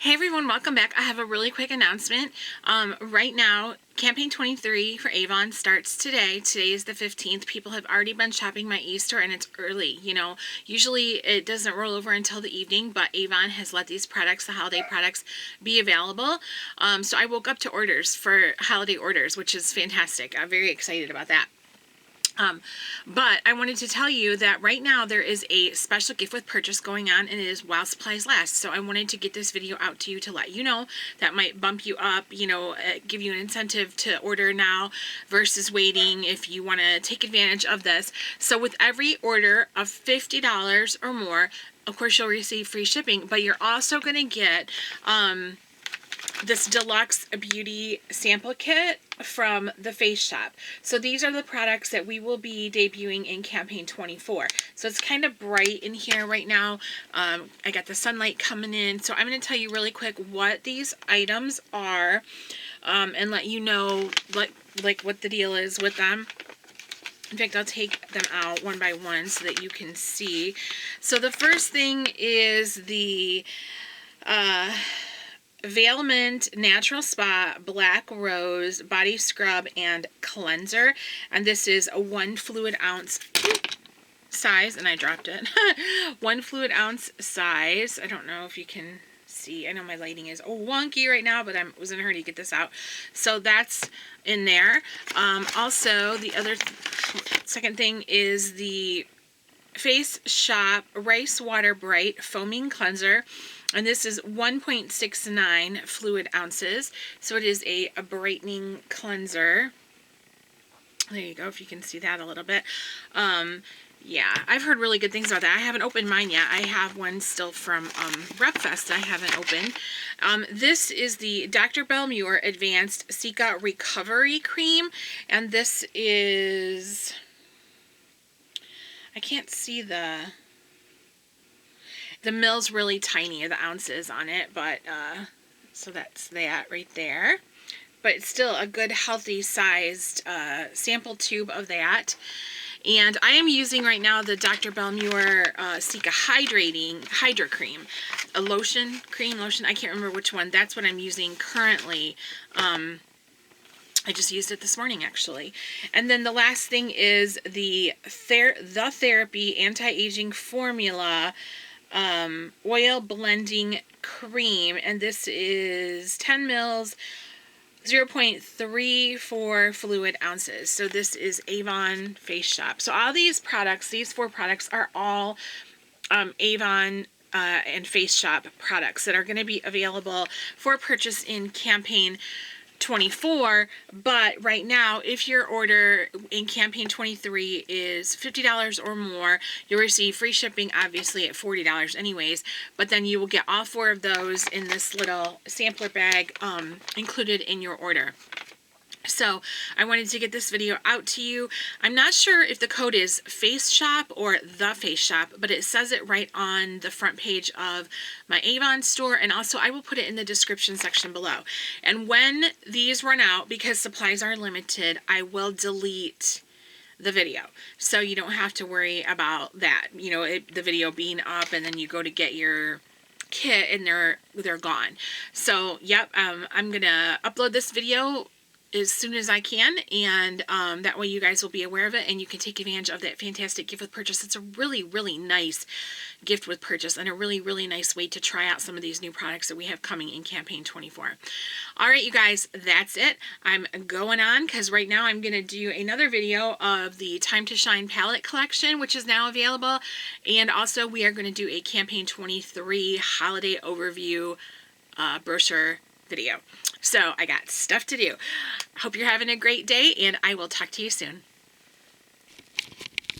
Hey everyone, welcome back. I have a really quick announcement. Right now, campaign 23 for Avon starts today. Today is the 15th. People have already been shopping my e-store and it's early. Usually it doesn't roll over until the evening, but Avon has let these products, the holiday products, be available. So I woke up to orders for holiday orders, which is fantastic. I'm very excited about that. But I wanted to tell you that right now there is a special gift with purchase going on, and it is while supplies last. So I wanted to get this video out to you to let you know. That might bump you up, give you an incentive to order now versus waiting if you want to take advantage of this. So with every order of $50 or more, of course you'll receive free shipping, but you're also going to get this Deluxe Beauty Sample Kit from the Face Shop. So these are the products that we will be debuting in campaign 24. So it's kind of bright in here right now. I got the sunlight coming in. So I'm going to tell you really quick what these items are and let you know like what the deal is with them. In fact, I'll take them out one by one so that you can see. So the first thing is the Veilment Natural Spa Black Rose Body Scrub and Cleanser. And this is a 1 fluid ounce size, and I dropped it. 1 fluid ounce size. I don't know if you can see. I know my lighting is wonky right now, but I was in a hurry to get this out. So that's in there. Also, the other second thing is the Face Shop Rice Water Bright Foaming Cleanser. And this is 1.69 fluid ounces. So it is a brightening cleanser. There you go, if you can see that a little bit. Yeah, I've heard really good things about that. I haven't opened mine yet. I have one still from RepFest I haven't opened. This is the Dr. Belmure Advanced Cica Recovery Cream. And this is... I can't see the mill's really tiny, the ounces on it, but so that's that right there. But it's still a good healthy sized sample tube of that. And I am using right now the Dr. Belmure Cica Hydra Cream. A lotion, I can't remember which one. That's what I'm using currently. I just used it this morning, actually. And then the last thing is the Therapy Anti-Aging Formula Oil Blending Cream. And this is 10 mils, 0.34 fluid ounces. So this is Avon Face Shop. So all these products, these 4 products, are all Avon and Face Shop products that are going to be available for purchase in campaign 24, but right now, if your order in campaign 23 is $50 or more, you'll receive free shipping, obviously at $40 anyways, but then you will get all 4 of those in this little sampler bag included in your order. So I wanted to get this video out to you. I'm not sure if the code is Face Shop or The Face Shop, but it says it right on the front page of my Avon store, and also I will put it in the description section below. And when these run out, because supplies are limited, I will delete the video. So you don't have to worry about that. The video being up and then you go to get your kit and they're gone. So, yep, I'm going to upload this video as soon as I can, and that way you guys will be aware of it and you can take advantage of that fantastic gift with purchase. It's a really, really nice gift with purchase and a really, really nice way to try out some of these new products that we have coming in campaign 24. All right, you guys, that's it. I'm going on because right now I'm going to do another video of the Time to Shine palette collection, which is now available, and also we are going to do a campaign 23 holiday overview brochure video. So I got stuff to do. Hope you're having a great day, and I will talk to you soon.